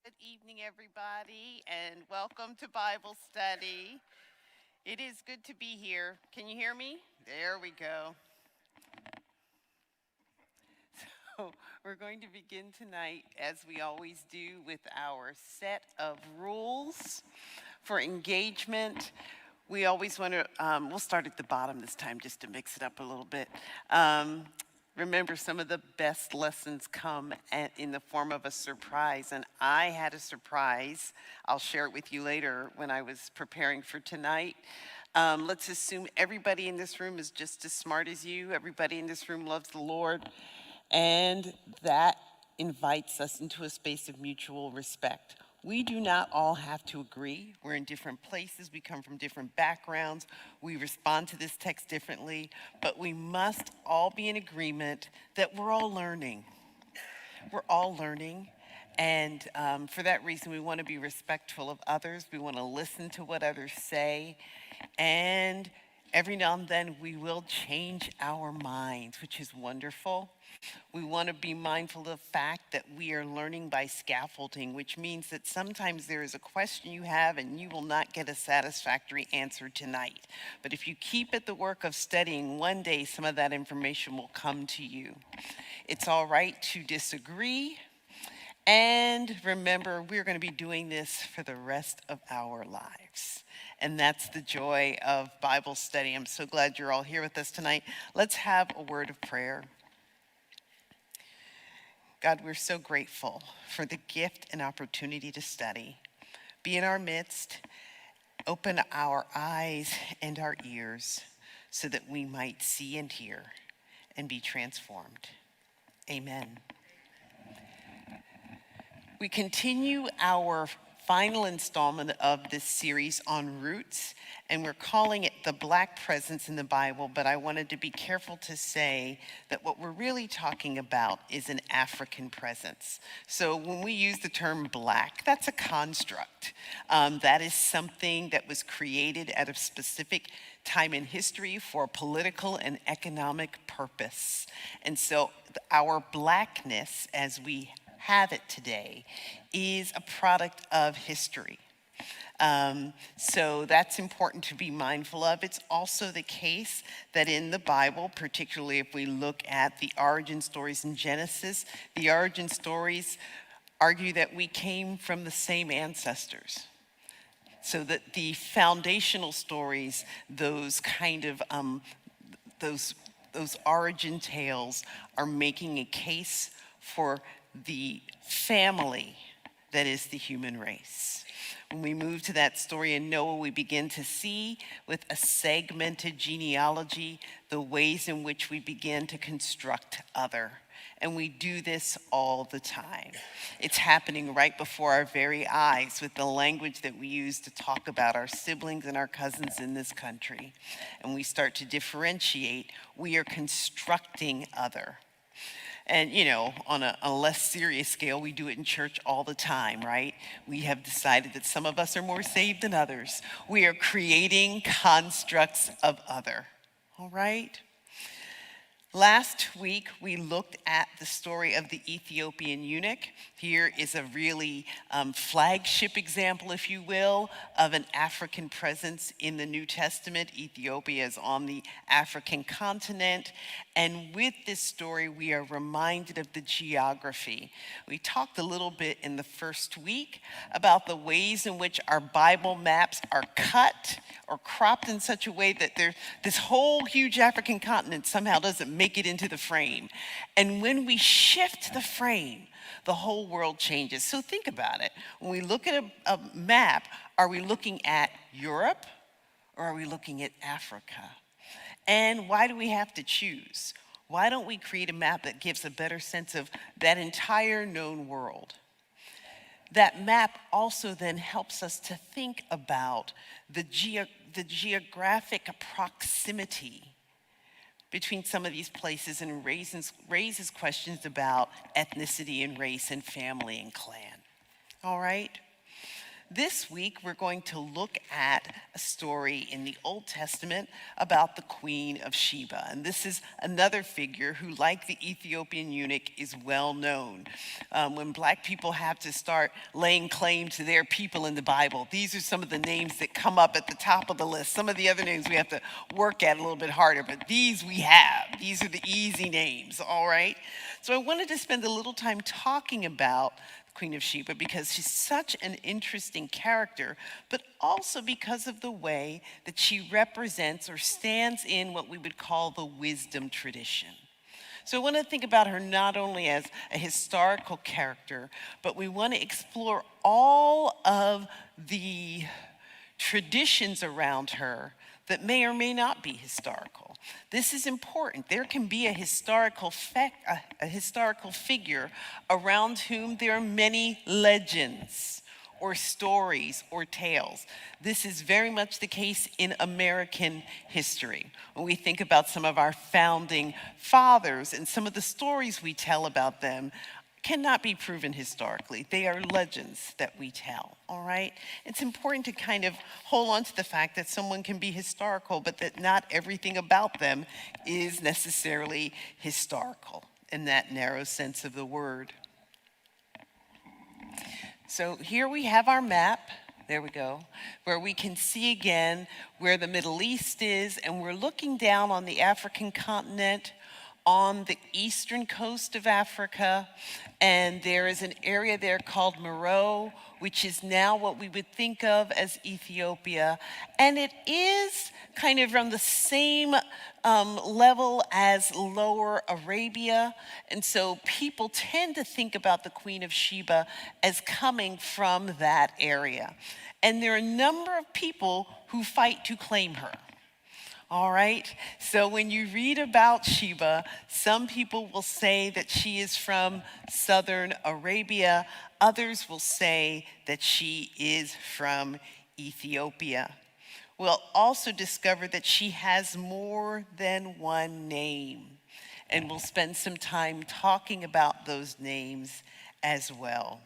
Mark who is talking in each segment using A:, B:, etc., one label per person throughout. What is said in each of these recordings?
A: Good evening, everybody, and welcome to Bible study. It is good to be here. Can you hear me? There we go. So, we're going to begin tonight, as we always do, with our set of rules for engagement. We always want to, we'll start at the bottom this time just to mix it up a little bit. Remember, some of the best lessons come in the form of a surprise, and I had a surprise. I'll share it with you later when I was preparing for tonight. Let's assume everybody in this room is just as smart as you. Everybody in this room loves the Lord, and that invites us into a space of mutual respect. We do not all have to agree. We're in different places. We come from different backgrounds. We respond to this text differently, but we must all be in agreement that we're all learning. We're all learning. And for that reason, we want to be respectful of others. We want to listen to what others say. And every now and then, we will change our minds, which is wonderful. We want to be mindful of the fact that we are learning by scaffolding, which means that sometimes there is a question you have and you will not get a satisfactory answer tonight. But if you keep at the work of studying, one day some of that information will come to you. It's all right to disagree. And remember, we're going to be doing this for the rest of our lives. And that's the joy of Bible study. I'm so glad you're all here with us tonight. Let's have a word of prayer. God, we're so grateful for the gift and opportunity to study. Be in our midst, open our eyes and our ears so that we might see and hear and be transformed. Amen. We continue our final installment of this series on roots, and we're calling it the Black Presence in the Bible, but I wanted to be careful to say that what we're really talking about is an African presence. So when we use the term Black, that's a construct. That is something that was created at a specific time in history for political and economic purpose. And so our Blackness, as we have it today, is a product of history. So that's important to be mindful of. It's also the case that in the Bible, particularly if we look at the origin stories in Genesis, the origin stories argue that we came from the same ancestors. So that the foundational stories, those kind of, those origin tales are making a case for the family that is the human race. When we move to that story in Noah, we begin to see with a segmented genealogy the ways in which we begin to construct other. And we do this all the time. It's happening right before our very eyes with the language that we use to talk about our siblings and our cousins in this country. And we start to differentiate. We are constructing other. And, you know, on a less serious scale, we do it in church all the time, right? We have decided that some of us are more saved than others. We are creating constructs of other, all right? Last week, we looked at the story of the Ethiopian eunuch. Here is a really flagship example, if you will, of an African presence in the New Testament. Ethiopia is on the African continent. And with this story, we are reminded of the geography. We talked a little bit in the first week about the ways in which our Bible maps are cut or cropped in such a way that this whole huge African continent somehow doesn't make it into the frame. And when we shift the frame, the whole world changes. So think about it. When we look at a map, are we looking at Europe or are we looking at Africa? And why do we have to choose? Why don't we create a map that gives a better sense of that entire known world? That map also then helps us to think about the geographic proximity between some of these places and raises questions about ethnicity and race and family and clan. All right? This week, we're going to look at a story in the Old Testament about the Queen of Sheba. And this is another figure who, like the Ethiopian eunuch, is well known. When Black people have to start laying claim to their people in the Bible, these are some of the names that come up at the top of the list. Some of the other names we have to work at a little bit harder, but these we have. These are the easy names, all right? So I wanted to spend a little time talking about Queen of Sheba because she's such an interesting character, but also because of the way that she represents or stands in what we would call the wisdom tradition. So I want to think about her not only as a historical character, but we want to explore all of the traditions around her that may or may not be historical. This is important. There can be a historical figure around whom there are many legends or stories or tales. This is very much the case in American history. When we think about some of our founding fathers and some of the stories we tell about them, cannot be proven historically. They are legends that we tell, all right? It's important to kind of hold on to the fact that someone can be historical, but that not everything about them is necessarily historical in that narrow sense of the word. So here we have our map. There we go, where we can see again where the Middle East is, and we're looking down on the African continent, on the eastern coast of Africa, and there is an area there called Meroe, which is now what we would think of as Ethiopia, and it is kind of on the same level as Lower Arabia, and so people tend to think about the Queen of Sheba as coming from that area. And there are a number of people who fight to claim her. All right, so when you read about Sheba, some people will say that she is from southern Arabia. Others will say that she is from Ethiopia. We'll also discover that she has more than one name, and we'll spend some time talking about those names as well.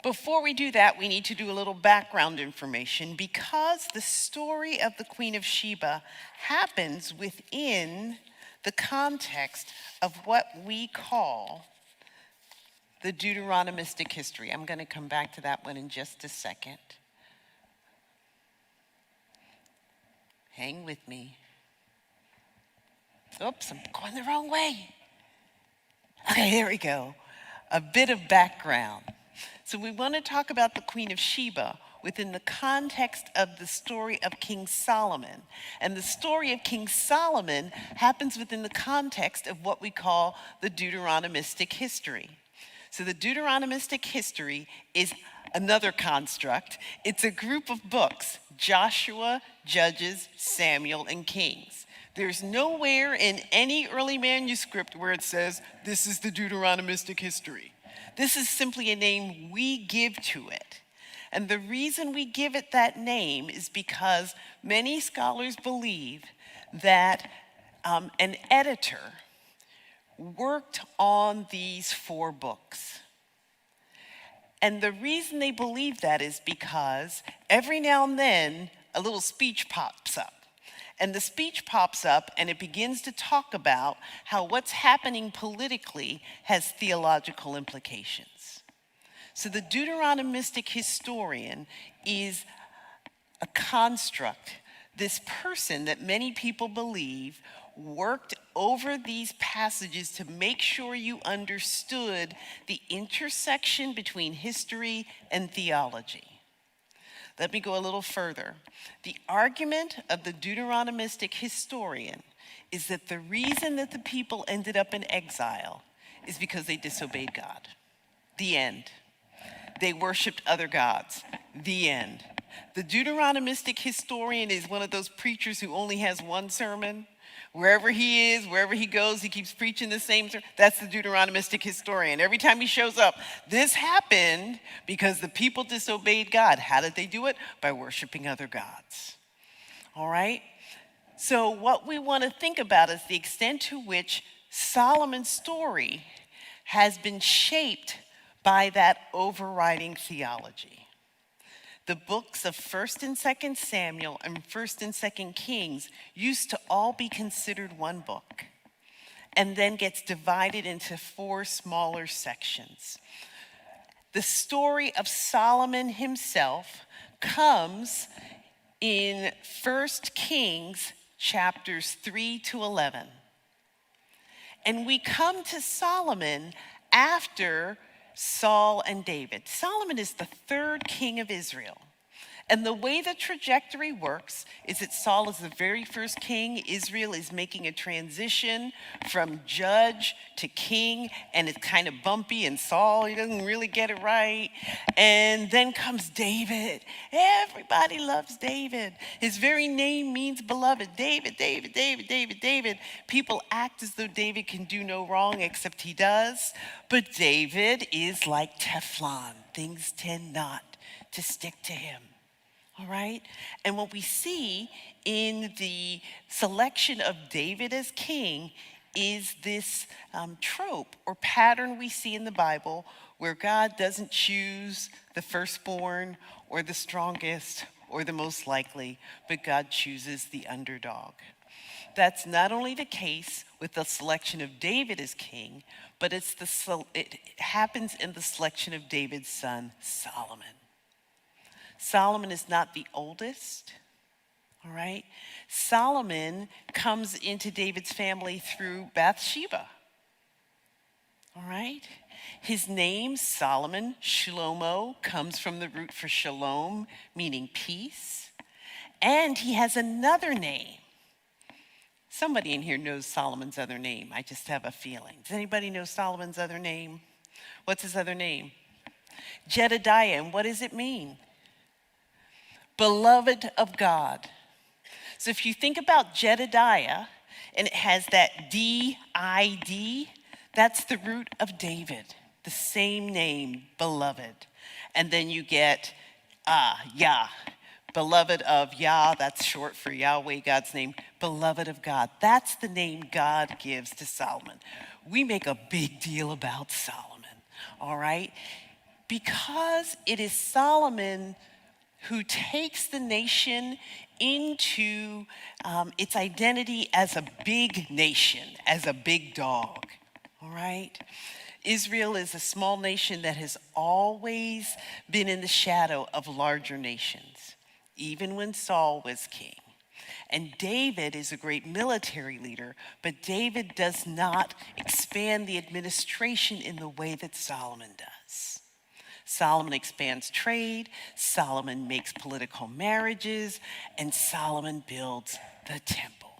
A: Before we do that, we need to do a little background information because the story of the Queen of Sheba happens within the context of what we call the Deuteronomistic history. I'm going to come back to that one in just a second. Hang with me. Oops, I'm going the wrong way. Okay, there we go. A bit of background. So we want to talk about the Queen of Sheba within the context of the story of King Solomon. And the story of King Solomon happens within the context of what we call the Deuteronomistic history. So the Deuteronomistic history is another construct. It's a group of books: Joshua, Judges, Samuel, and Kings. There's nowhere in any early manuscript where it says, this is the Deuteronomistic history. This is simply a name we give to it. And the reason we give it that name is because many scholars believe that an editor worked on these 4 books. And the reason they believe that is because every now and then a little speech pops up. And the speech pops up and it begins to talk about how what's happening politically has theological implications. So the Deuteronomistic historian is a construct, this person that many people believe worked over these passages to make sure you understood the intersection between history and theology. Let me go a little further. The argument of the Deuteronomistic historian is that the reason that the people ended up in exile is because they disobeyed God. The end. They worshiped other gods. The end. The Deuteronomistic historian is one of those preachers who only has one sermon. Wherever he is, wherever he goes, he keeps preaching the same sermon. That's the Deuteronomistic historian. Every time he shows up, this happened because the people disobeyed God. How did they do it? By worshiping other gods. All right? So what we want to think about is the extent to which Solomon's story has been shaped by that overriding theology. The books of 1st and 2nd Samuel and 1st and 2nd Kings used to all be considered one book, and then gets divided into 4 smaller sections. The story of Solomon himself comes in 1st Kings chapters 3 to 11. And we come to Solomon after Saul and David. Solomon is the 3rd king of Israel. And the way the trajectory works is that Saul is the very first king. Israel is making a transition from judge to king, and it's kind of bumpy, and Saul, he doesn't really get it right. And then comes David. Everybody loves David. His very name means beloved. David, David, David, David, David. People act as though David can do no wrong, except he does. But David is like Teflon. Things tend not to stick to him. All right? And what we see in the selection of David as king is this trope or pattern we see in the Bible where God doesn't choose the firstborn or the strongest or the most likely, but God chooses the underdog. That's not only the case with the selection of David as king, but it happens in the selection of David's son, Solomon. Solomon is not the oldest, all right? Solomon comes into David's family through Bathsheba, all right? His name, Solomon, Shlomo, comes from the root for shalom, meaning peace. And he has another name. Somebody in here knows Solomon's other name. I just have a feeling. Does anybody know Solomon's other name? What's his other name? Jedediah. And what does it mean? Beloved of God. So if you think about Jedediah, and it has that D-I-D, that's the root of David, the same name, beloved. And then you get Yah, beloved of Yah, that's short for Yahweh, God's name, beloved of God. That's the name God gives to Solomon. We make a big deal about Solomon, all right? Because it is Solomon who takes the nation into its identity as a big nation, as a big dog, all right? Israel is a small nation that has always been in the shadow of larger nations, even when Saul was king. And David is a great military leader, but David does not expand the administration in the way that Solomon does. Solomon expands trade, Solomon makes political marriages, and Solomon builds the temple.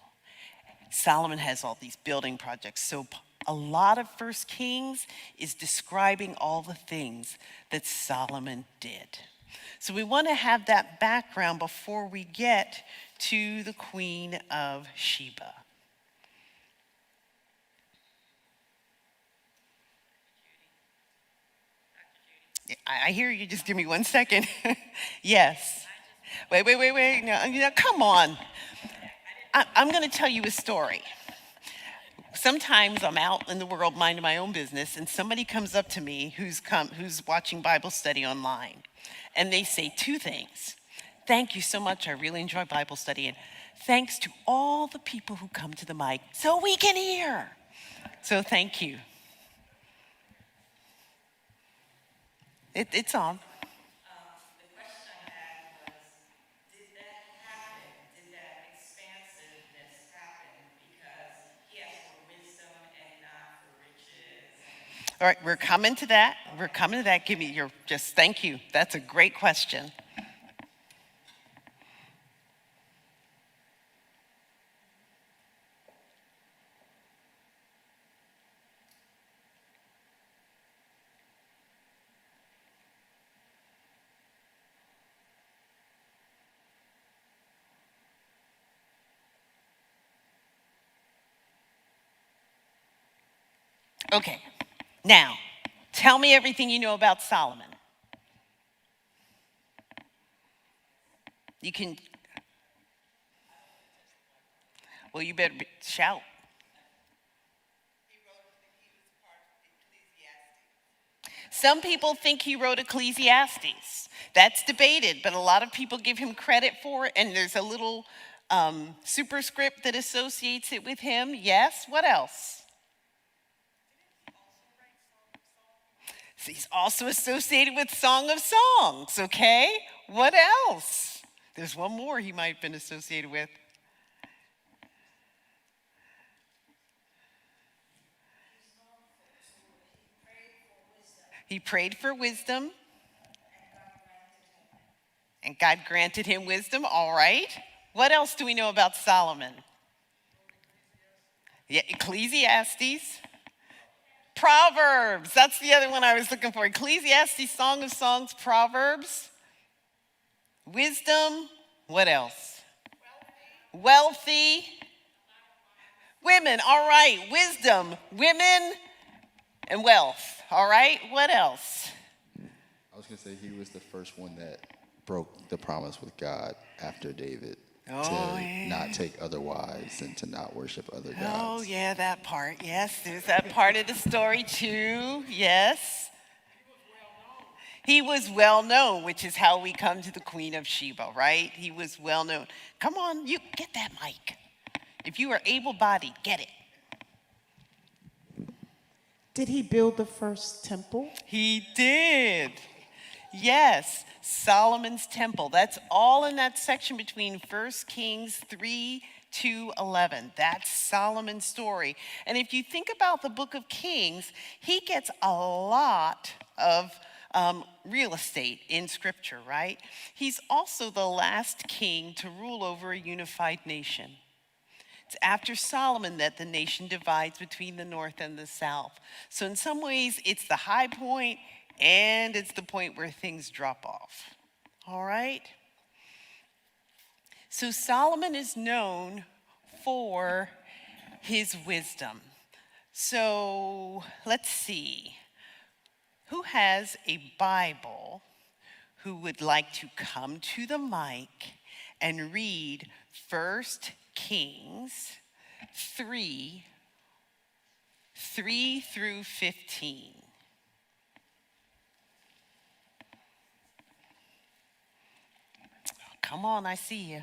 A: Solomon has all these building projects. So a lot of 1 Kings is describing all the things that Solomon did. So we want to have that background before we get to the Queen of Sheba. I hear you. Just give me 1 second. Yes. Wait. No, come on. I'm going to tell you a story. Sometimes I'm out in the world minding my own business, and somebody comes up to me who's watching Bible study online, and they say 2 things. Thank you so much. I really enjoy Bible study, and thanks to all the people who come to the mic so we can hear. So thank you. It's on. The question I had was, did that happen? Did that expansiveness happen because he asked for wisdom and not for riches? All right, we're coming to that. Give me your, just thank you. That's a great question. Okay, now, tell me everything you know about Solomon. You can, well, you better shout. He wrote that he was part of Some people think he wrote Ecclesiastes. That's debated, but a lot of people give him credit for it, and there's a little superscript that associates it with him. Yes, what else? He's also associated with Song of Songs, okay? What else? There's one more he might have been associated with. He prayed for wisdom. And God granted him wisdom, all right. What else do we know about Solomon? Yeah, Ecclesiastes. Proverbs, that's the other one I was looking for. Ecclesiastes, Song of Songs, Proverbs. Wisdom, what else? Wealthy. Women, all right. Wisdom, women, and wealth, all right. What else?
B: I was going to say he was the first one that broke the promise with God after David not take other wives and to not worship other gods.
A: Oh, yeah, that part. Yes, there's that part of the story too. Yes. He was well known, which is how we come to the Queen of Sheba, right? He was well known. Come on, you get that mic. If you are able-bodied, get it.
C: Did he build the first temple?
A: He did. Yes, Solomon's temple. That's all in that section between 1 Kings 3 to 11. That's Solomon's story. And if you think about the book of Kings, he gets a lot of real estate in Scripture, right? He's also the last king to rule over a unified nation. It's after Solomon that the nation divides between the north and the south. So in some ways, it's the high point and it's the point where things drop off. All right? So Solomon is known for his wisdom. So let's see. Who has a Bible who would like to come to the mic and read 1 Kings 3 through 15? Come on, I see you.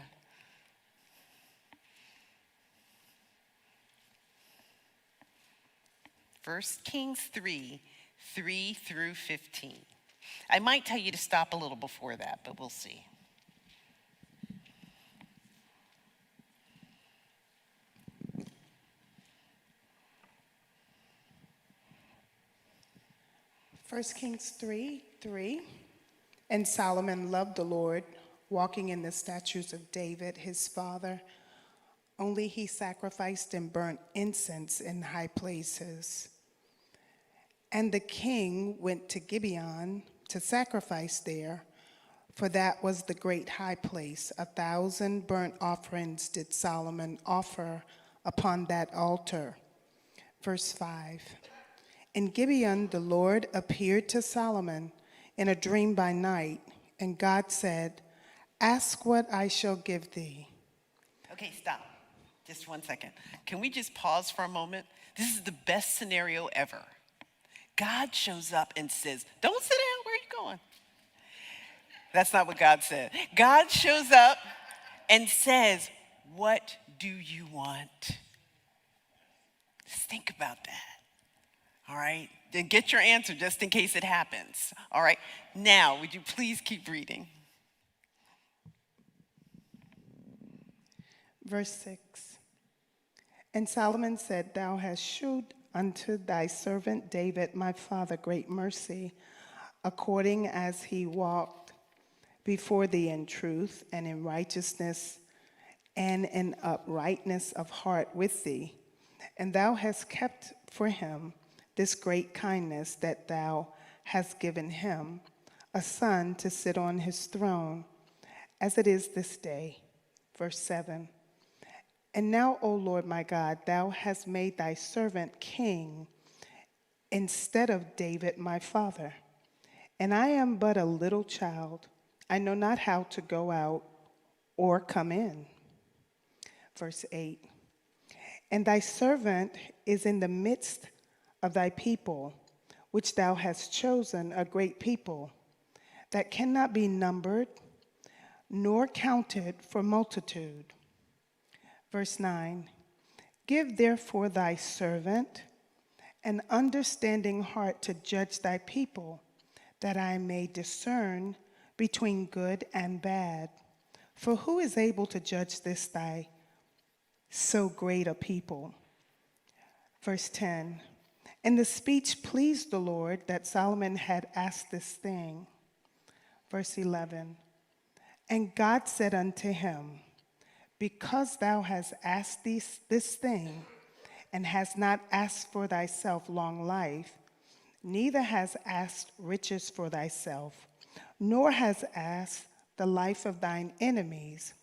A: First Kings 3 through 15. I might tell you to stop a little before that, but we'll see.
C: First Kings 3:3. And Solomon loved the Lord, walking in the statutes of David, his father. Only he sacrificed and burnt incense in high places. And the king went to Gibeon to sacrifice there, for that was the great high place. 1,000 burnt offerings did Solomon offer upon that altar. Verse 5. In Gibeon the Lord appeared to Solomon in a dream by night, and God said, "Ask what I shall give thee."
A: Okay, stop. Just 1 second. Can we just pause for a moment? This is the best scenario ever. God shows up and says, "Don't sit down, where are you going?" That's not what God said. God shows up and says, "What do you want?" Just think about that. All right? Then get your answer just in case it happens. All right? Now, would you please keep reading?
C: Verse 6. And Solomon said, "Thou hast shewed unto thy servant David my father great mercy, according as he walked before thee in truth and in righteousness and in uprightness of heart with thee. And thou hast kept for him this great kindness, that thou hast given him a son to sit on his throne, as it is this day." Verse 7. And now, O Lord my God, thou hast made thy servant king instead of David my father. And I am but a little child. I know not how to go out or come in. Verse 8. And thy servant is in the midst of thy people, which thou hast chosen, a great people, that cannot be numbered nor counted for multitude. Verse 9, give therefore thy servant an understanding heart to judge thy people, that I may discern between good and bad. For who is able to judge this thy so great a people? Verse 10, and the speech pleased the Lord that Solomon had asked this thing. Verse 11, and God said unto him, because thou hast asked this thing, and hast not asked for thyself long life, neither hast asked riches for thyself, nor hast asked the life of thine enemies,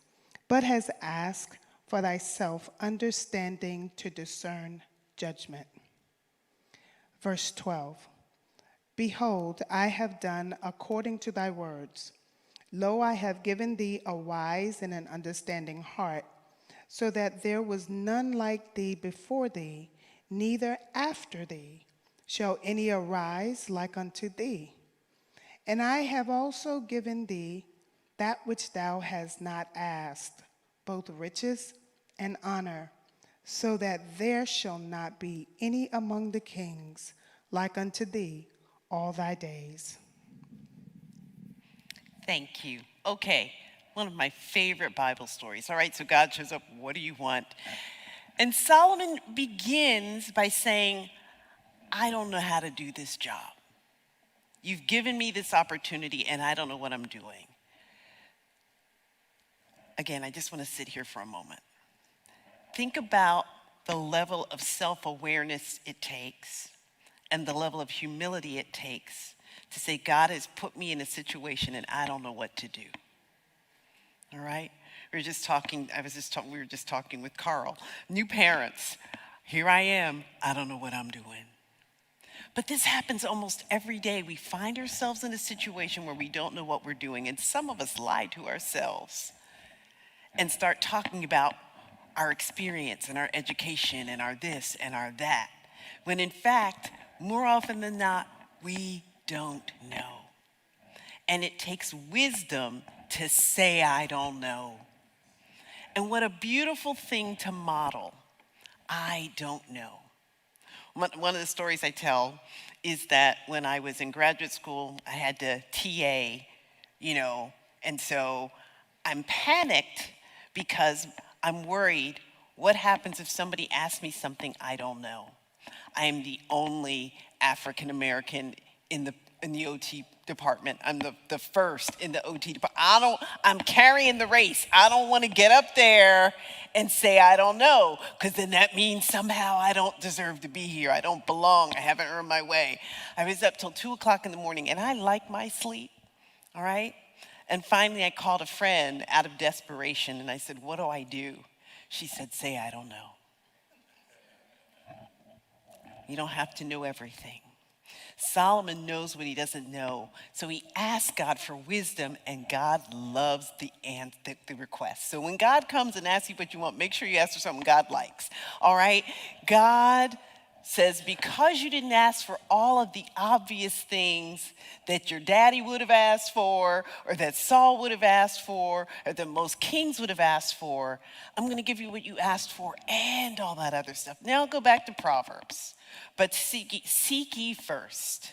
C: but hast asked for thyself understanding to discern judgment. Verse 12, behold, I have done according to thy words. Lo, I have given thee a wise and an understanding heart, so that there was none like thee before thee, neither after thee shall any arise like unto thee. And I have also given thee that which thou hast not asked, both riches and honor, so that there shall not be any among the kings like unto thee all thy days.
A: Thank you. Okay, one of my favorite Bible stories. All right, so God shows up, what do you want? And Solomon begins by saying, I don't know how to do this job. You've given me this opportunity and I don't know what I'm doing. Again, I just want to sit here for a moment. Think about the level of self-awareness it takes and the level of humility it takes to say, God has put me in a situation and I don't know what to do. All right? We were just talking with Carl. New parents, here I am, I don't know what I'm doing. But this happens almost every day. We find ourselves in a situation where we don't know what we're doing, and some of us lie to ourselves and start talking about our experience and our education and our this and our that, when in fact, more often than not, we don't know. And it takes wisdom to say, I don't know. And what a beautiful thing to model. I don't know. One of the stories I tell is that when I was in graduate school, I had to TA, and so I'm panicked because I'm worried, what happens if somebody asks me something I don't know? I am the only African American in the OT department. I'm the first in the OT department. I'm carrying the race. I don't want to get up there and say I don't know, because then that means somehow I don't deserve to be here. I don't belong. I haven't earned my way. I was up till 2 o'clock in the morning, and I like my sleep, all right? And finally, I called a friend out of desperation, and I said, what do I do? She said, say I don't know. You don't have to know everything. Solomon knows what he doesn't know, so he asks God for wisdom, and God loves the request. So when God comes and asks you what you want, make sure you ask for something God likes, all right? God says, because you didn't ask for all of the obvious things that your daddy would have asked for, or that Saul would have asked for, or that most kings would have asked for, I'm going to give you what you asked for and all that other stuff. Now I'll go back to Proverbs. But seek ye first.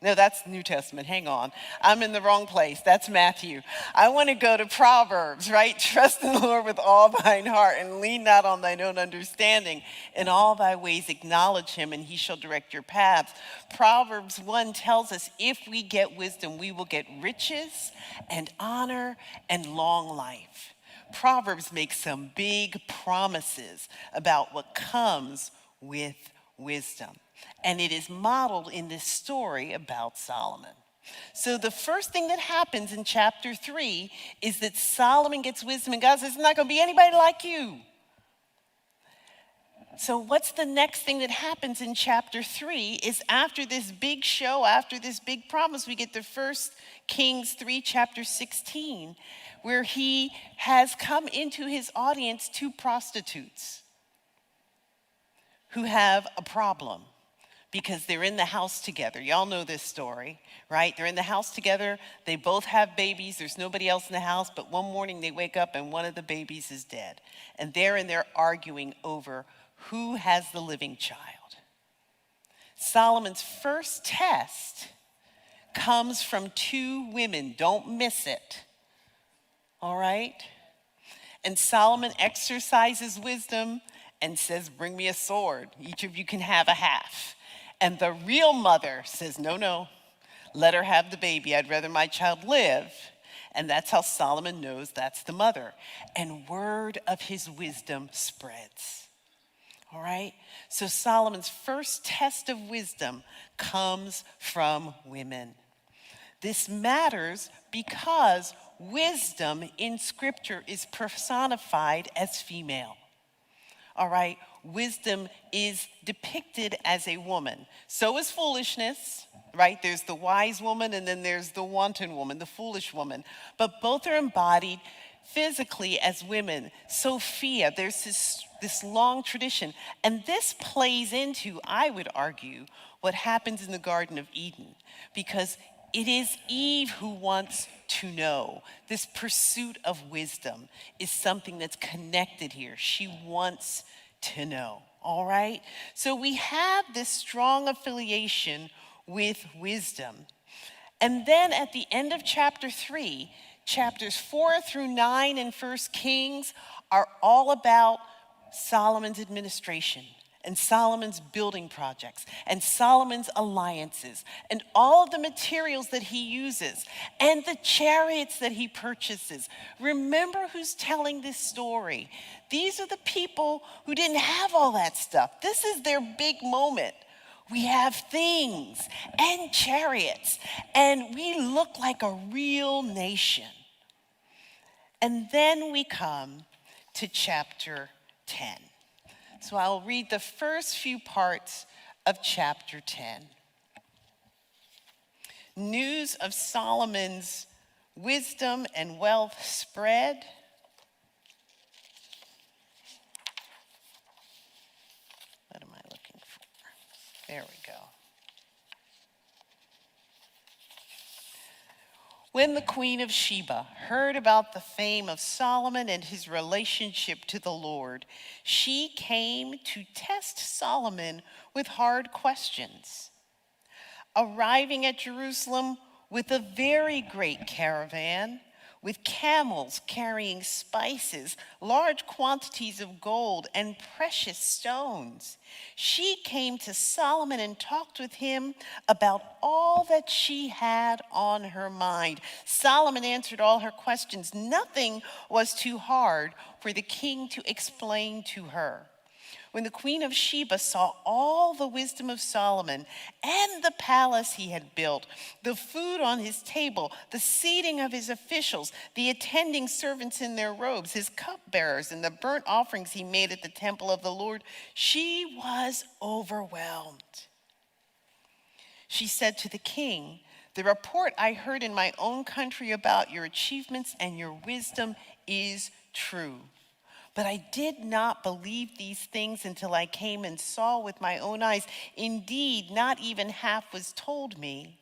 A: No, that's New Testament. Hang on. I'm in the wrong place. That's Matthew. I want to go to Proverbs, right? Trust in the Lord with all thine heart and lean not on thine own understanding. In all thy ways acknowledge him and he shall direct your paths. Proverbs 1 tells us if we get wisdom, we will get riches and honor and long life. Proverbs makes some big promises about what comes with wisdom. And it is modeled in this story about Solomon. So the first thing that happens in chapter 3 is that Solomon gets wisdom, and God says, there's not going to be anybody like you. So what's the next thing that happens in chapter 3 is after this big show, after this big promise, we get the 1 Kings 3, chapter 16, where he has come into his audience 2 prostitutes who have a problem because they're in the house together. Y'all know this story, right? They're in the house together. They both have babies. There's nobody else in the house, but one morning they wake up and one of the babies is dead. And they're in there arguing over who has the living child. Solomon's first test comes from two women. Don't miss it. All right? And Solomon exercises wisdom and says, bring me a sword. Each of you can have a half. And the real mother says, no, no, let her have the baby. I'd rather my child live. And that's how Solomon knows that's the mother. And word of his wisdom spreads. All right? So Solomon's first test of wisdom comes from women. This matters because wisdom in Scripture is personified as female. All right? Wisdom is depicted as a woman. So is foolishness, right? There's the wise woman and then there's the wanton woman, the foolish woman. But both are embodied physically as women. Sophia, there's this long tradition. And this plays into, I would argue, what happens in the Garden of Eden. Because it is Eve who wants to know. This pursuit of wisdom is something that's connected here. She wants to know, all right? So we have this strong affiliation with wisdom. And then at the end of chapter 3, chapters 4 through 9 in 1 Kings are all about Solomon's administration and Solomon's building projects and Solomon's alliances and all of the materials that he uses and the chariots that he purchases. Remember who's telling this story. These are the people who didn't have all that stuff. This is their big moment. We have things and chariots, and we look like a real nation. And then we come to chapter 10. So I'll read the first few parts of chapter 10. News of Solomon's wisdom and wealth spread. What am I looking for? There we go. When the Queen of Sheba heard about the fame of Solomon and his relationship to the Lord, she came to test Solomon with hard questions. Arriving at Jerusalem with a very great caravan, with camels carrying spices, large quantities of gold, and precious stones. She came to Solomon and talked with him about all that she had on her mind. Solomon answered all her questions. Nothing was too hard for the king to explain to her. When the Queen of Sheba saw all the wisdom of Solomon and the palace he had built, the food on his table, the seating of his officials, the attending servants in their robes, his cupbearers, and the burnt offerings he made at the temple of the Lord, she was overwhelmed. She said to the king, "The report I heard in my own country about your achievements and your wisdom is true. But I did not believe these things until I came and saw with my own eyes. Indeed, not even half was told me.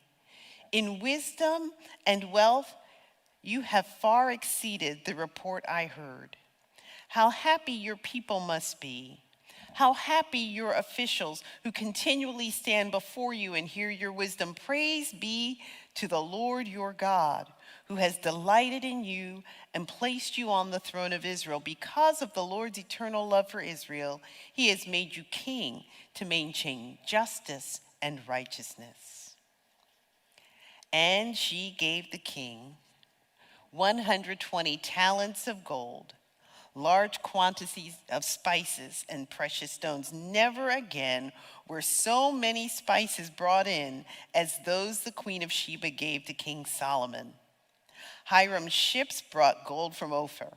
A: In wisdom and wealth, you have far exceeded the report I heard. How happy your people must be. How happy your officials who continually stand before you and hear your wisdom. Praise be to the Lord your God, who has delighted in you and placed you on the throne of Israel. Because of the Lord's eternal love for Israel, he has made you king to maintain justice and righteousness." And she gave the king 120 talents of gold, large quantities of spices and precious stones. Never again were so many spices brought in as those the Queen of Sheba gave to King Solomon. Hiram's ships brought gold from Ophir,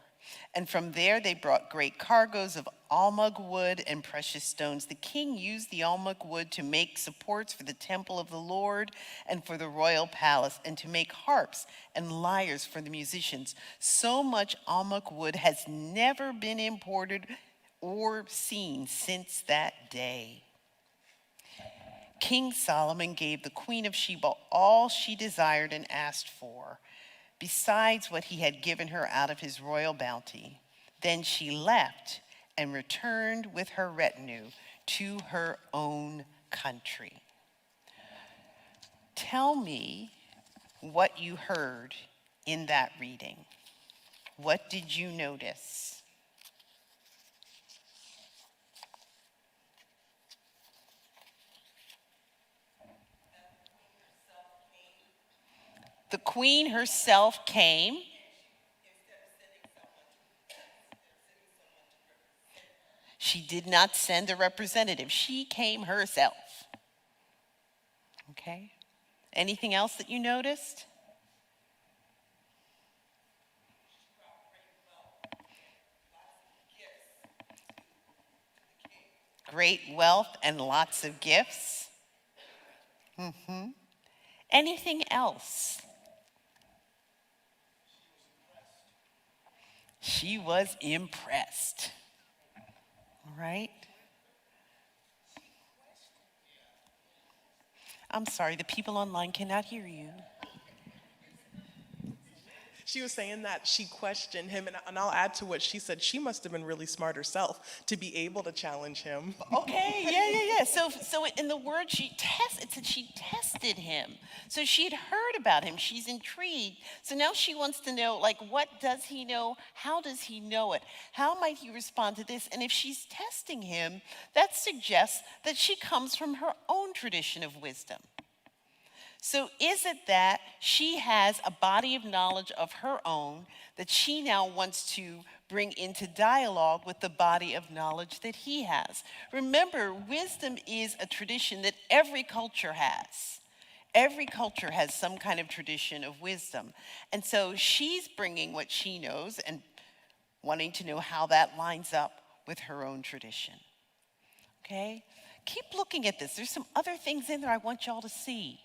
A: and from there they brought great cargoes of almug wood and precious stones. The king used the almug wood to make supports for the temple of the Lord and for the royal palace, and to make harps and lyres for the musicians. So much almug wood has never been imported or seen since that day. King Solomon gave the Queen of Sheba all she desired and asked for, besides what he had given her out of his royal bounty. Then she left and returned with her retinue to her own country. Tell me what you heard in that reading. What did you notice? The queen herself came. She did not send a representative. She came herself. Okay. Anything else that you noticed? Great wealth and lots of gifts. Anything else? She was impressed. All right. I'm sorry, the people online cannot hear you.
D: She was saying that she questioned him, and I'll add to what she said. She must have been really smart herself to be able to challenge him.
A: Okay, yeah. So in the word it said she tested him. So she had heard about him. She's intrigued. So now she wants to know, like, what does he know? How does he know it? How might he respond to this? And if she's testing him, that suggests that she comes from her own tradition of wisdom. So is it that she has a body of knowledge of her own that she now wants to bring into dialogue with the body of knowledge that he has? Remember, wisdom is a tradition that every culture has. Every culture has some kind of tradition of wisdom. And so she's bringing what she knows and wanting to know how that lines up with her own tradition. Okay? Keep looking at this. There's some other things in there I want y'all to see.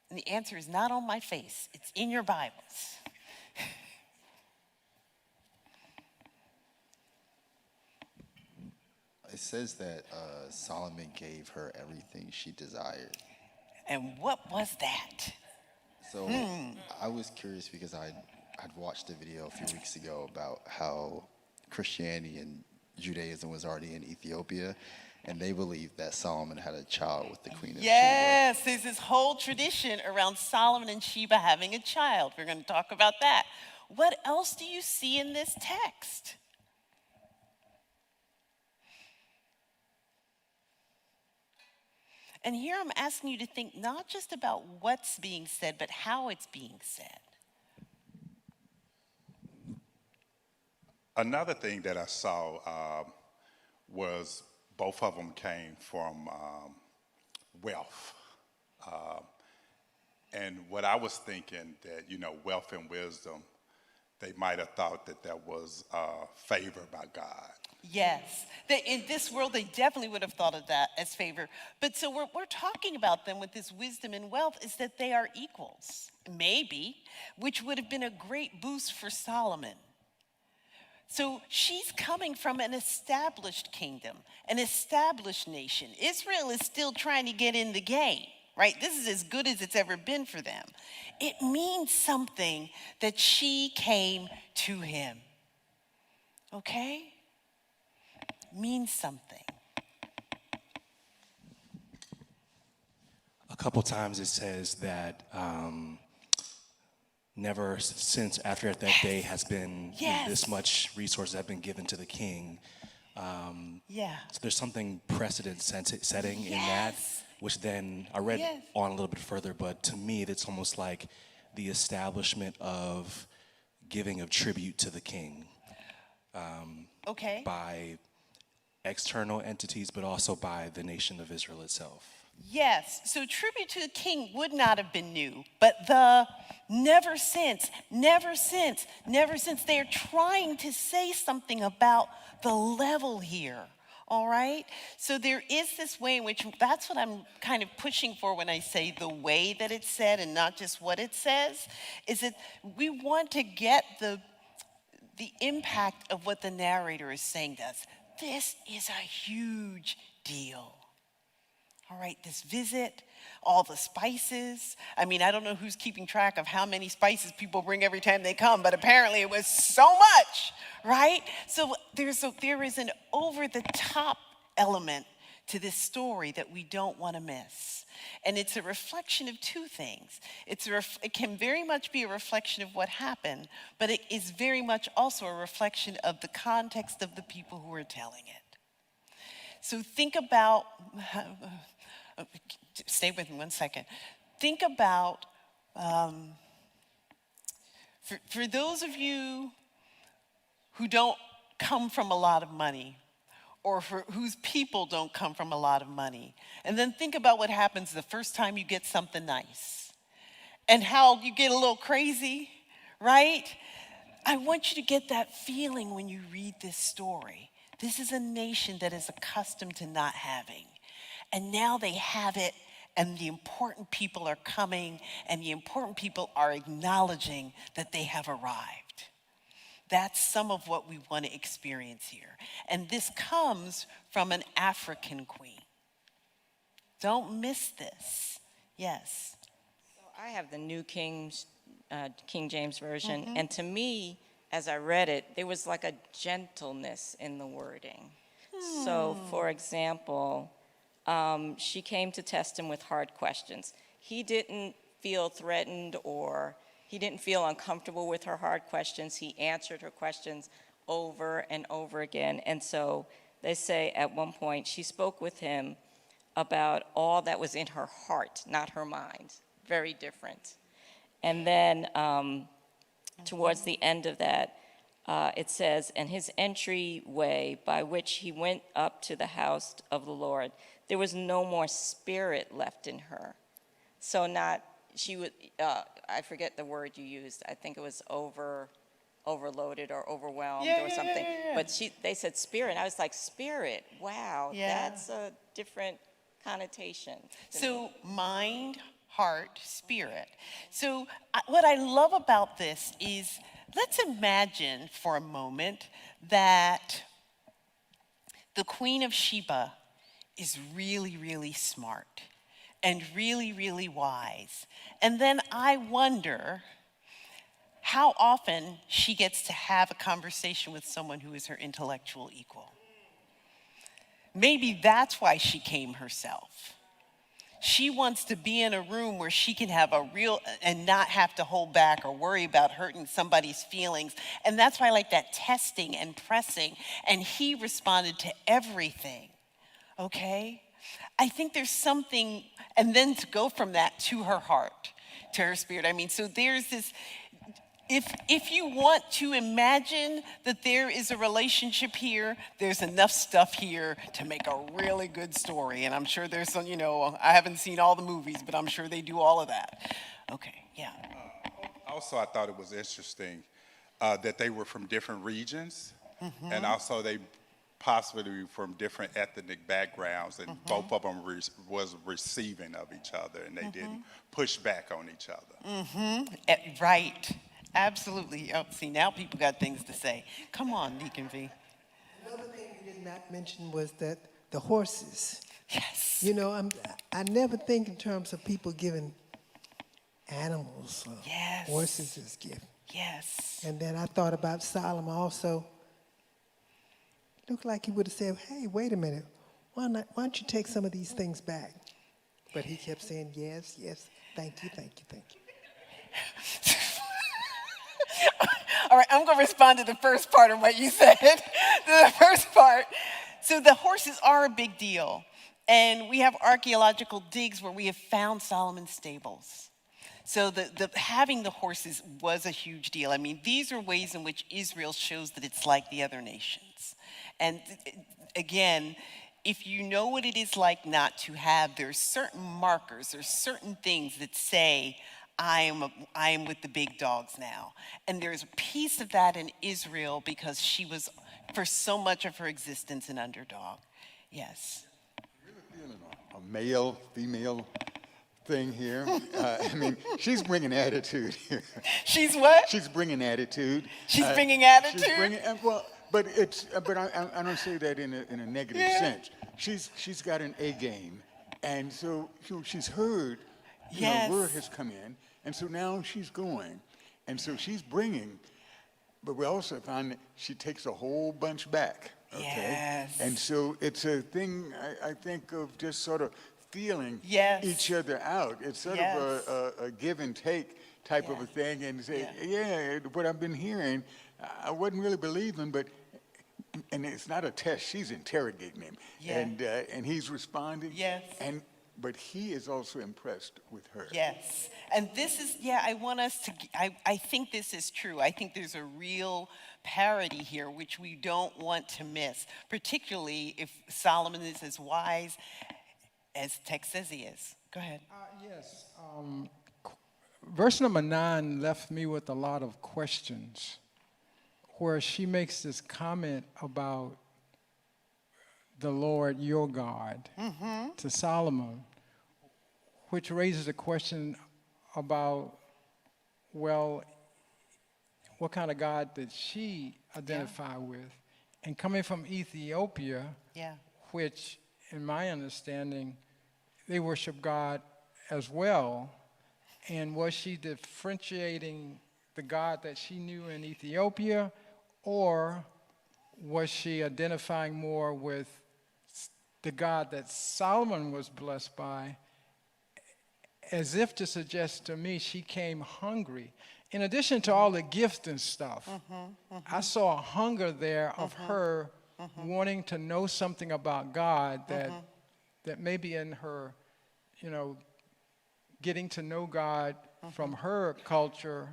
A: And the answer is not on my face. It's in your Bibles.
B: It says that Solomon gave her everything she desired.
A: And what was that?
B: So I was curious because I'd watched a video a few weeks ago about how Christianity and Judaism was already in Ethiopia, and they believed that Solomon had a child with the Queen of
A: Yes, there's this whole tradition around Solomon and Sheba having a child. We're going to talk about that. What else do you see in this text? And here I'm asking you to think not just about what's being said, but how it's being said.
E: Another thing that I saw was both of them came from wealth. And what I was thinking that, wealth and wisdom, they might have thought that was favor by God.
A: Yes, in this world, they definitely would have thought of that as favor. But so we're talking about them with this wisdom and wealth is that they are equals, maybe, which would have been a great boost for Solomon. So she's coming from an established kingdom, an established nation. Israel is still trying to get in the game, right? This is as good as it's ever been for them. It means something that she came to him, okay? Means something.
F: A couple times it says that never since after that day has been this much resources have been given to the king. So there's something precedent setting in that, which then I read on a little bit further, but to me it's almost like the establishment of giving of tribute to the king by external entities, but also by the nation of Israel itself.
A: Yes, so tribute to the king would not have been new, but never since, they are trying to say something about the level here, all right? So there is this way in which, that's what I'm kind of pushing for when I say the way that it's said and not just what it says, is that we want to get the impact of what the narrator is saying to us. This is a huge deal. All right, this visit, all the spices. I mean, I don't know who's keeping track of how many spices people bring every time they come, but apparently it was so much, right? So there is an over-the-top element to this story that we don't want to miss. And it's a reflection of two things. It can very much be a reflection of what happened, but it is very much also a reflection of the context of the people who are telling it. So think about, stay with me 1 second. Think about, for those of you who don't come from a lot of money, or for whose people don't come from a lot of money. And then think about what happens the first time you get something nice and how you get a little crazy, right? I want you to get that feeling when you read this story. This is a nation that is accustomed to not having. And now they have it, and the important people are coming, and the important people are acknowledging that they have arrived. That's some of what we want to experience here. And this comes from an African queen. Don't miss this. Yes.
G: So I have the New King James Version, and to me, as I read it, there was like a gentleness in the wording. So, for example, she came to test him with hard questions. He didn't feel threatened or he didn't feel uncomfortable with her hard questions. He answered her questions over and over again. And so they say at one point, she spoke with him about all that was in her heart, not her mind. Very different. And then towards the end of that, it says, and his entryway by which he went up to the house of the Lord, there was no more spirit left in her. So she would, I forget the word you used. I think it was overloaded or overwhelmed or something.
A: Yeah.
G: But they said spirit. And I was like, spirit, wow, that's a different connotation.
A: So mind, heart, spirit. So what I love about this is, let's imagine for a moment that the Queen of Sheba is really, really smart and really, really wise. And then I wonder how often she gets to have a conversation with someone who is her intellectual equal. Maybe that's why she came herself. She wants to be in a room where she can have a real, and not have to hold back or worry about hurting somebody's feelings. And that's why I like that testing and pressing. And he responded to everything, okay? I think there's something, and then to go from that to her heart, to her spirit. I mean, so there's this, if you want to imagine that there is a relationship here, there's enough stuff here to make a really good story. And I'm sure there's some, I haven't seen all the movies, but I'm sure they do all of that. Okay, yeah.
E: Also, I thought it was interesting that they were from different regions, and also they possibly from different ethnic backgrounds, and both of them was receiving of each other, and they didn't push back on each other.
A: Right. Absolutely. Oh, see, now people got things to say. Come on, Deacon V.
H: Another thing you did not mention was that the horses.
A: Yes.
H: I never think in terms of people giving animals or
A: Yes.
H: horses as gifts.
A: Yes.
H: And then I thought about Solomon also. Looked like he would have said, hey, wait a minute, why don't you take some of these things back? But he kept saying, yes, yes, thank you, thank you, thank you.
A: All right, I'm going to respond to the first part of what you said. The first part. So the horses are a big deal. And we have archaeological digs where we have found Solomon's stables. So having the horses was a huge deal. I mean, these are ways in which Israel shows that it's like the other nations. And again, if you know what it is like not to have, there's certain markers, there's certain things that say, I am with the big dogs now. And there's a piece of that in Israel because she was, for so much of her existence, an underdog. Yes.
I: Really feeling a male, female thing here. I mean, she's bringing attitude here.
A: She's what?
I: She's bringing attitude.
A: She's bringing attitude?
I: She's bringing, but I don't say that in a negative sense. She's got an A game. And so she's heard,
A: Yes.
I: word has come in, and so now she's going. And so she's bringing, but we also find that she takes a whole bunch back. Okay?
A: Yes.
I: And so it's a thing, I think, of just sort of feeling
A: Yes.
I: each other out. It's sort of a give and take type of a thing, and say, yeah, what I've been hearing, I wasn't really believing, but, and it's not a test, she's interrogating him.
A: Yeah.
I: And he's responding.
A: Yes.
I: But he is also impressed with her.
A: Yes. And this is, I want us to, I think this is true. I think there's a real parity here, which we don't want to miss, particularly if Solomon is as wise as text says he is. Go ahead.
J: Yes. Verse number 9 left me with a lot of questions, where she makes this comment about the Lord your God to Solomon, which raises a question about, well, what kind of God did she identify with? And coming from Ethiopia, which, in my understanding, they worship God as well. And was she differentiating the God that she knew in Ethiopia, or was she identifying more with the God that Solomon was blessed by, as if to suggest to me she came hungry? In addition to all the gifts and stuff, I saw a hunger there of her wanting to know something about God that maybe in her, getting to know God from her culture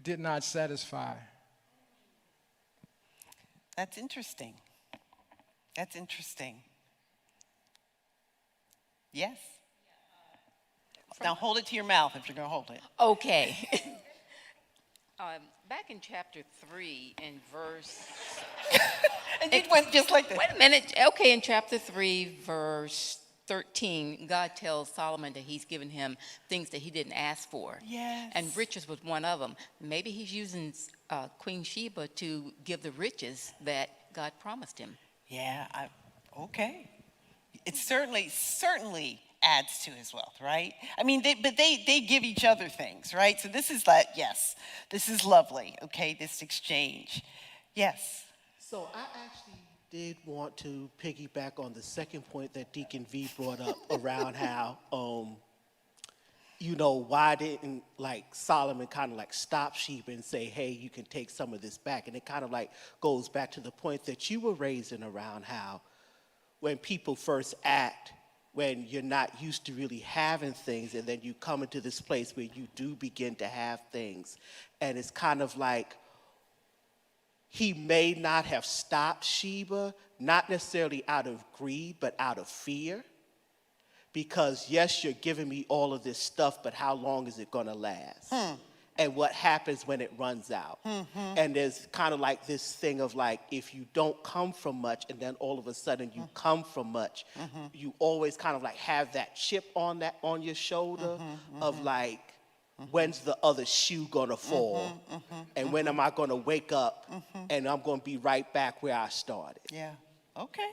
J: did not satisfy.
A: That's interesting. That's interesting. Yes? Now hold it to your mouth if you're going to hold it.
K: Okay. Back in chapter 3 and verse...
A: And it went just like this.
K: Wait a minute. Okay, in chapter 3, verse 13, God tells Solomon that he's given him things that he didn't ask for.
A: Yes.
K: And riches was one of them. Maybe he's using Queen Sheba to give the riches that God promised him.
A: Yeah, okay. It certainly adds to his wealth, right? I mean, they give each other things, right? So this is like, yes, this is lovely, okay, this exchange. Yes.
L: So I actually did want to piggyback on the second point that Deacon V brought up around how, why didn't Solomon kind of stop Sheba and say, hey, you can take some of this back? And it kind of goes back to the point that you were raising around how when people first act, when you're not used to really having things, and then you come into this place where you do begin to have things, and it's kind of like, he may not have stopped Sheba, not necessarily out of greed, but out of fear. Because yes, you're giving me all of this stuff, but how long is it going to last? And what happens when it runs out? And there's kind of this thing of if you don't come from much, and then all of a sudden you come from much, you always kind of have that chip on your shoulder of when's the other shoe gonna fall? And when am I gonna wake up and I'm gonna be right back where I started?
A: Yeah. Okay.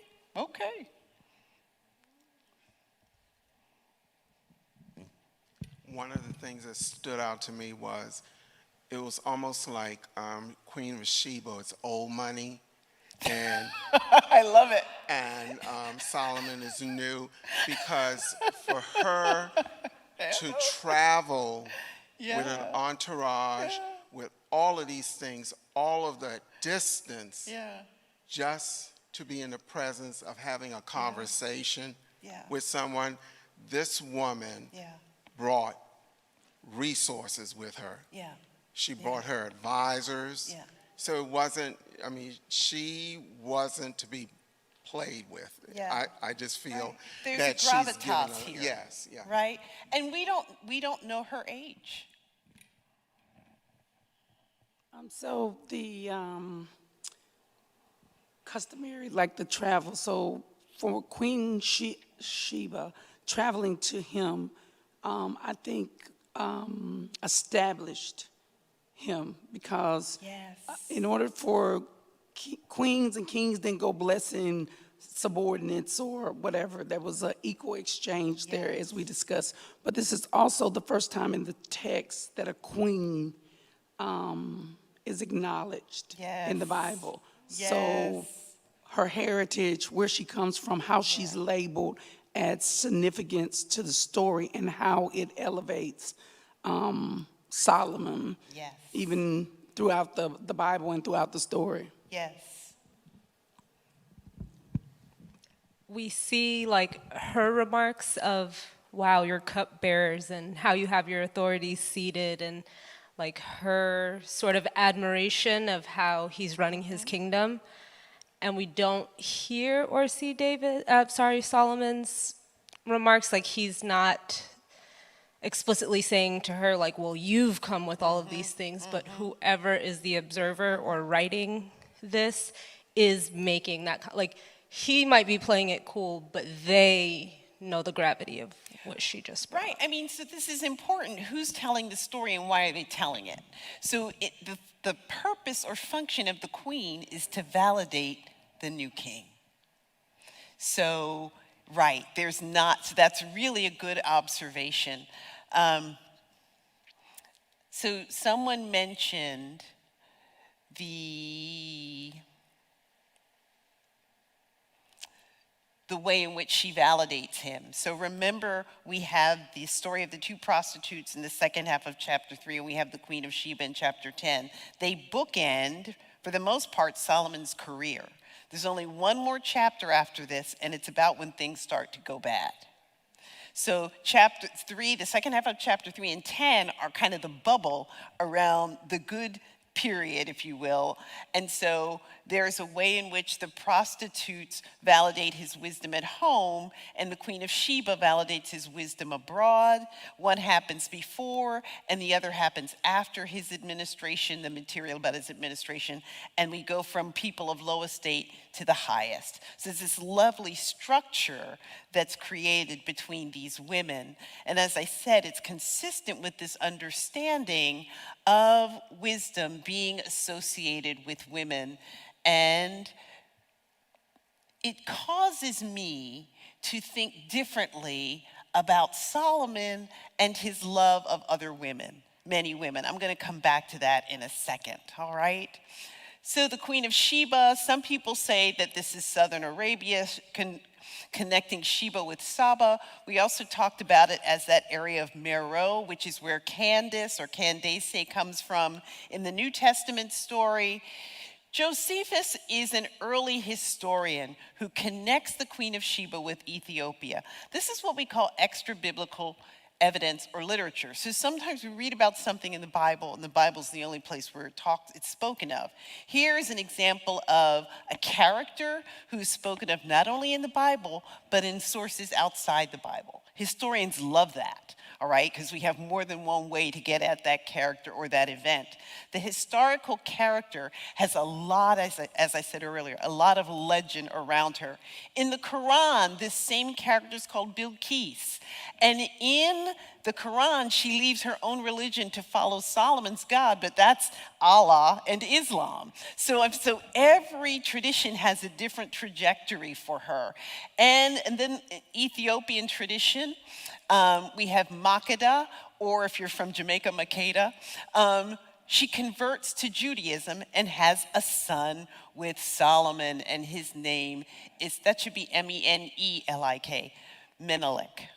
M: One of the things that stood out to me was it was almost like Queen of Sheba, it's old money. And
A: I love it.
M: And Solomon is new, because for her to travel with an entourage, with all of these things, all of the distance, just to be in the presence of having a conversation with someone, this woman brought resources with her. She brought her advisors. So it wasn't, she wasn't to be played with. I just feel that
A: she's given
M: gravitas
A: here.
M: Yes, yeah.
A: Right? And we don't know her age.
N: So the customary, the travel, so for Queen Sheba traveling to him, I think established him, because in order for queens and kings then go blessing subordinates or whatever. There was an equal exchange there, as we discussed. But this is also the first time in the text that a queen is acknowledged in the Bible. So her heritage, where she comes from, how she's labeled, adds significance to the story and how it elevates Solomon, even throughout the Bible and throughout the story.
A: Yes.
O: We see like her remarks of, wow, your cupbearers and how you have your authority seated, and like her sort of admiration of how he's running his kingdom. And we don't hear or see Solomon's remarks. Like he's not explicitly saying to her like, well, you've come with all of these things, but whoever is the observer or writing this is making that, like, he might be playing it cool, but they know the gravity of what she just brought.
A: Right. I mean, so this is important. Who's telling the story and why are they telling it? So the purpose or function of the queen is to validate the new king. So, right, there's not, so that's really a good observation. So someone mentioned the way in which she validates him. So remember, we have the story of the two prostitutes in the second half of chapter 3, and we have the Queen of Sheba in chapter 10. They bookend, for the most part, Solomon's career. There's only one more chapter after this, and it's about when things start to go bad. So chapter 3, the second half of chapter 3 and 10 are kind of the bubble around the good period, if you will. And so there's a way in which the prostitutes validate his wisdom at home, and the Queen of Sheba validates his wisdom abroad. One happens before, and the other happens after his administration, the material about his administration, and we go from people of low estate to the highest. So there's this lovely structure that's created between these women. And as I said, it's consistent with this understanding of wisdom being associated with women. And it causes me to think differently about Solomon and his love of other women, many women. I'm going to come back to that in a second, all right? So the Queen of Sheba, some people say that this is southern Arabia, connecting Sheba with Saba. We also talked about it as that area of Meroe, which is where Candace or Candace comes from in the New Testament story. Josephus is an early historian who connects the Queen of Sheba with Ethiopia. This is what we call extra-biblical evidence or literature. So sometimes we read about something in the Bible, and the Bible's the only place where it's spoken of. Here is an example of a character who's spoken of not only in the Bible, but in sources outside the Bible. Historians love that, all right, because we have more than one way to get at that character or that event. The historical character has a lot, as I said earlier, a lot of legend around her. In the Quran, this same character is called Bilqis. And in the Quran, she leaves her own religion to follow Solomon's God, but that's Allah and Islam. So every tradition has a different trajectory for her. And then Ethiopian tradition, we have Makeda, or if you're from Jamaica, Makeda. She converts to Judaism and has a son with Solomon, and his name that should be Menelik, Menelik.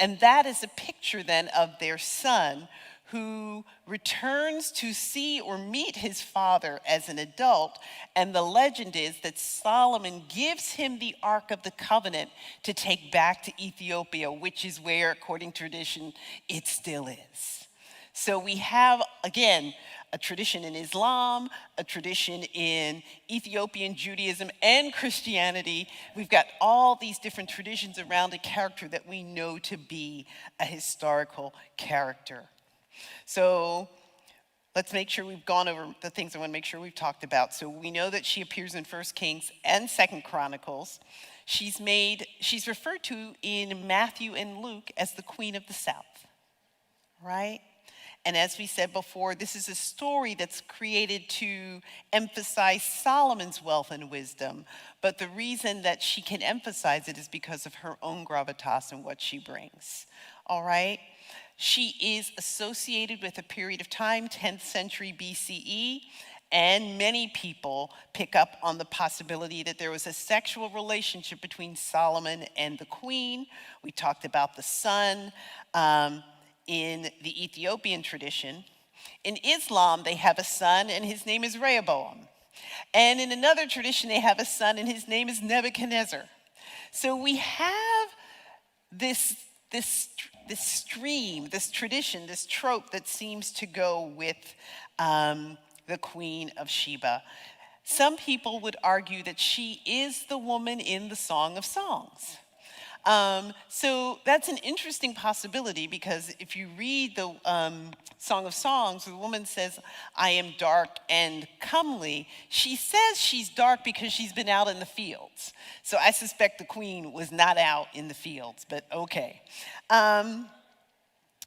A: And that is a picture then of their son who returns to see or meet his father as an adult. And the legend is that Solomon gives him the Ark of the Covenant to take back to Ethiopia, which is where, according to tradition, it still is. So we have, again, a tradition in Islam, a tradition in Ethiopian Judaism and Christianity. We've got all these different traditions around a character that we know to be a historical character. So let's make sure we've gone over the things I want to make sure we've talked about. So we know that she appears in 1 Kings and 2 Chronicles. She's referred to in Matthew and Luke as the Queen of the South, right? And as we said before, this is a story that's created to emphasize Solomon's wealth and wisdom. But the reason that she can emphasize it is because of her own gravitas and what she brings. All right? She is associated with a period of time, 10th century BCE, and many people pick up on the possibility that there was a sexual relationship between Solomon and the queen. We talked about the son in the Ethiopian tradition. In Islam, they have a son, and his name is Rehoboam. And in another tradition, they have a son, and his name is Nebuchadnezzar. So we have this stream, this tradition, this trope that seems to go with the Queen of Sheba. Some people would argue that she is the woman in the Song of Songs. So that's an interesting possibility, because if you read the Song of Songs, the woman says, I am dark and comely. She says she's dark because she's been out in the fields. So I suspect the queen was not out in the fields, but okay.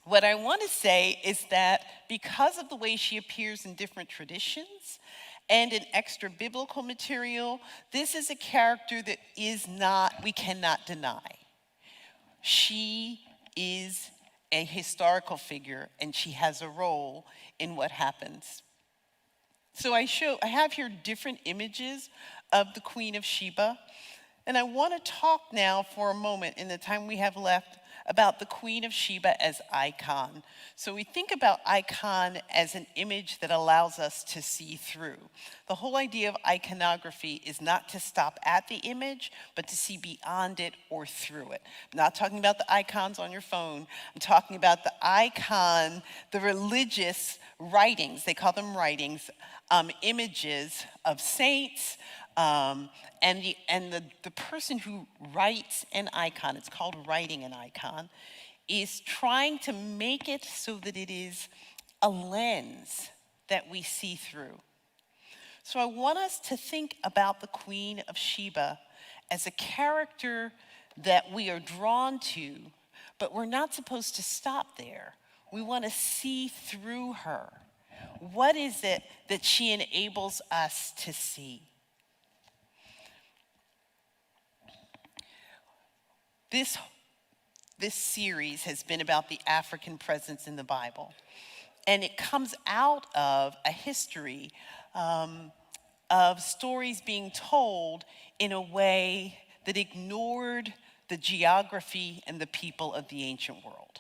A: What I want to say is that because of the way she appears in different traditions and in extra biblical material, this is a character that we cannot deny. She is a historical figure, and she has a role in what happens. So I have here different images of the Queen of Sheba, and I want to talk now for a moment in the time we have left about the Queen of Sheba as icon. So we think about icon as an image that allows us to see through. The whole idea of iconography is not to stop at the image, but to see beyond it or through it. I'm not talking about the icons on your phone. I'm talking about the icon, the religious writings, they call them writings, images of saints, and the person who writes an icon, it's called writing an icon, is trying to make it so that it is a lens that we see through. So I want us to think about the Queen of Sheba as a character that we are drawn to, but we're not supposed to stop there. We want to see through her. What is it that she enables us to see? This series has been about the African presence in the Bible. And it comes out of a history of stories being told in a way that ignored the geography and the people of the ancient world.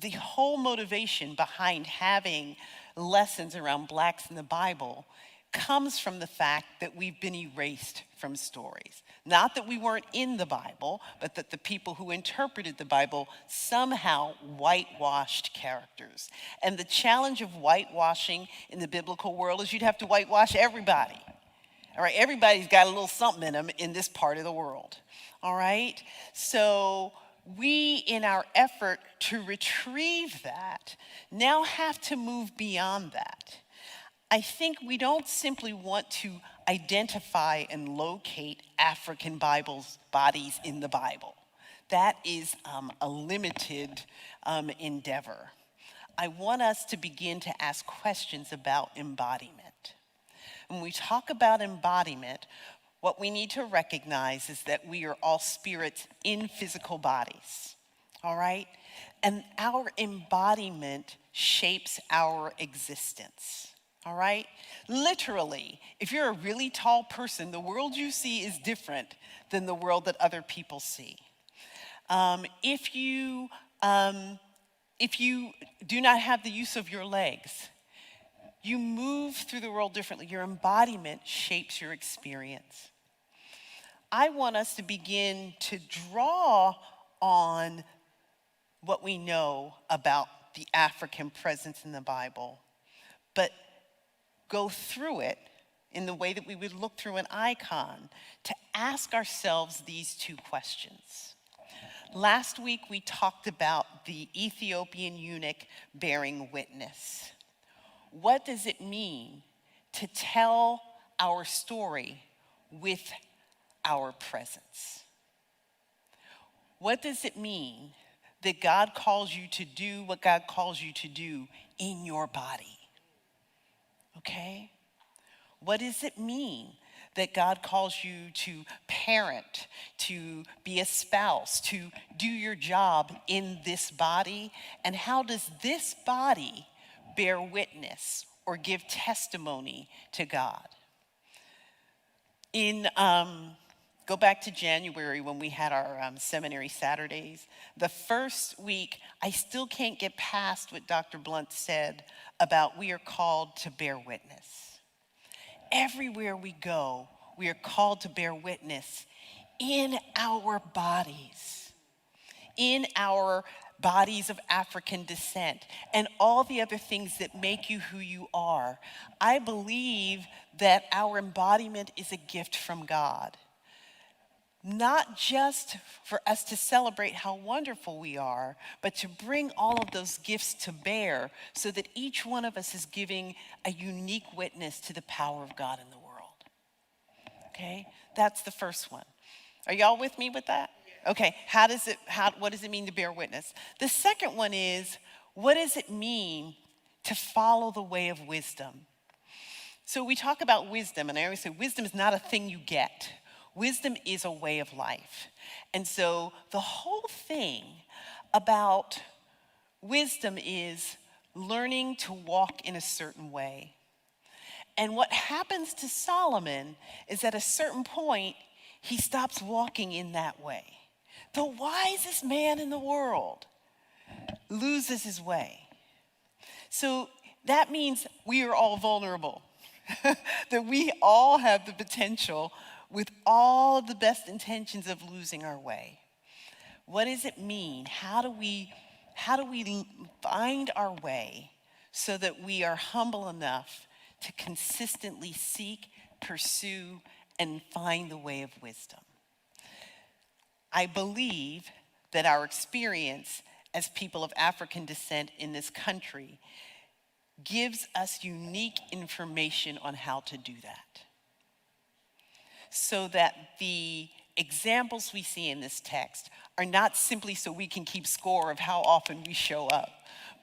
A: The whole motivation behind having lessons around blacks in the Bible comes from the fact that we've been erased from stories. Not that we weren't in the Bible, but that the people who interpreted the Bible somehow whitewashed characters. And the challenge of whitewashing in the biblical world is you'd have to whitewash everybody. All right, everybody's got a little something in them in this part of the world. All right, so we, in our effort to retrieve that, now have to move beyond that. I think we don't simply want to identify and locate African bodies in the Bible. That is a limited endeavor. I want us to begin to ask questions about embodiment. When we talk about embodiment, what we need to recognize is that we are all spirits in physical bodies, all right? And our embodiment shapes our existence. All right? Literally, if you're a really tall person, the world you see is different than the world that other people see. If you do not have the use of your legs, you move through the world differently. Your embodiment shapes your experience. I want us to begin to draw on what we know about the African presence in the Bible, but go through it in the way that we would look through an icon to ask ourselves these two questions. Last week, we talked about the Ethiopian eunuch bearing witness. What does it mean to tell our story with our presence? What does it mean that God calls you to do what God calls you to do in your body. Okay? What does it mean that God calls you to parent, to be a spouse, to do your job in this body? And how does this body bear witness or give testimony to God? Go back to January when we had our seminary Saturdays. The first week, I still can't get past what Dr. Blunt said about we are called to bear witness. Everywhere we go, we are called to bear witness in our bodies, of African descent, and all the other things that make you who you are. I believe that our embodiment is a gift from God. Not just for us to celebrate how wonderful we are, but to bring all of those gifts to bear so that each one of us is giving a unique witness to the power of God in the world. Okay? That's the first one. Are y'all with me with that? Okay, what does it mean to bear witness? The second one is, what does it mean to follow the way of wisdom? So we talk about wisdom, and I always say wisdom is not a thing you get. Wisdom is a way of life. And so the whole thing about wisdom is learning to walk in a certain way. And what happens to Solomon is at a certain point, he stops walking in that way. The wisest man in the world loses his way. So that means we are all vulnerable, that we all have the potential with all of the best intentions of losing our way. What does it mean? How do we find our way so that we are humble enough to consistently seek, pursue, and find the way of wisdom? I believe that our experience as people of African descent in this country gives us unique information on how to do that. So that the examples we see in this text are not simply so we can keep score of how often we show up,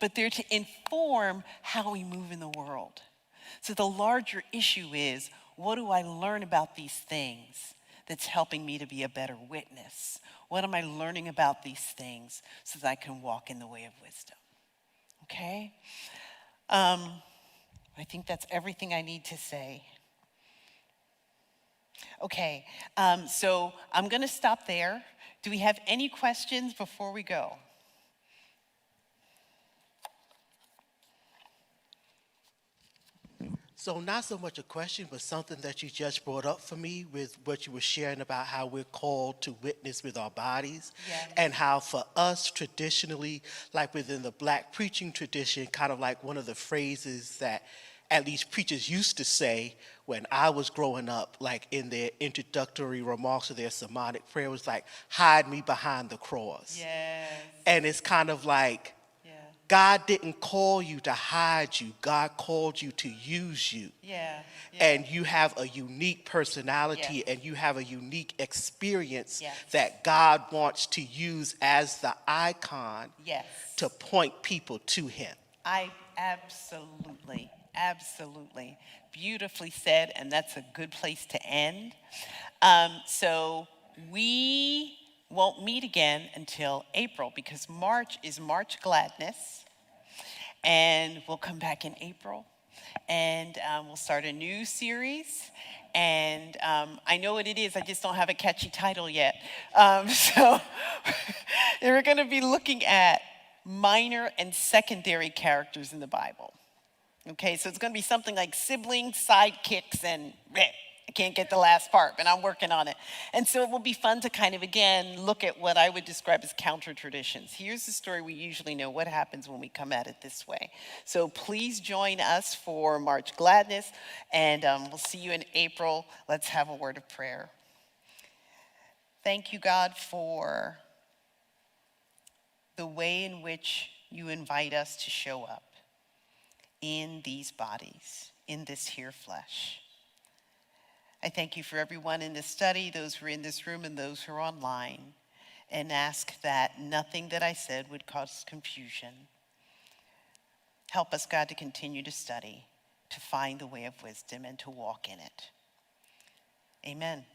A: but they're to inform how we move in the world. So the larger issue is, what do I learn about these things that's helping me to be a better witness? What am I learning about these things so that I can walk in the way of wisdom? Okay? I think that's everything I need to say. Okay, so I'm going to stop there. Do we have any questions before we go?
L: So not so much a question, but something that you just brought up for me with what you were sharing about how we're called to witness with our bodies. Yes. And how for us traditionally, like within the Black preaching tradition, kind of like one of the phrases that at least preachers used to say when I was growing up, like in their introductory remarks of their sermonic prayer, was like, hide me behind the cross. Yes. And it's kind of like, God didn't call you to hide you. God called you to use you. Yeah. And you have a unique personality and you have a unique experience that God wants to use as the icon to point people to him.
A: Absolutely. Beautifully said, and that's a good place to end. So we won't meet again until April because March is March Gladness, and we'll come back in April, and we'll start a new series. And I know what it is, I just don't have a catchy title yet. So we're going to be looking at minor and secondary characters in the Bible. Okay, so it's going to be something like siblings, sidekicks, and I can't get the last part, but I'm working on it. And so it will be fun to kind of, again, look at what I would describe as counter-traditions. Here's the story we usually know, what happens when we come at it this way. So please join us for March Gladness, and we'll see you in April. Let's have a word of prayer. Thank you, God, for the way in which you invite us to show up in these bodies, in this here flesh. I thank you for everyone in this study, those who are in this room and those who are online. and ask that nothing that I said would cause confusion. Help us, God, to continue to study, to find the way of wisdom, and to walk in it. Amen.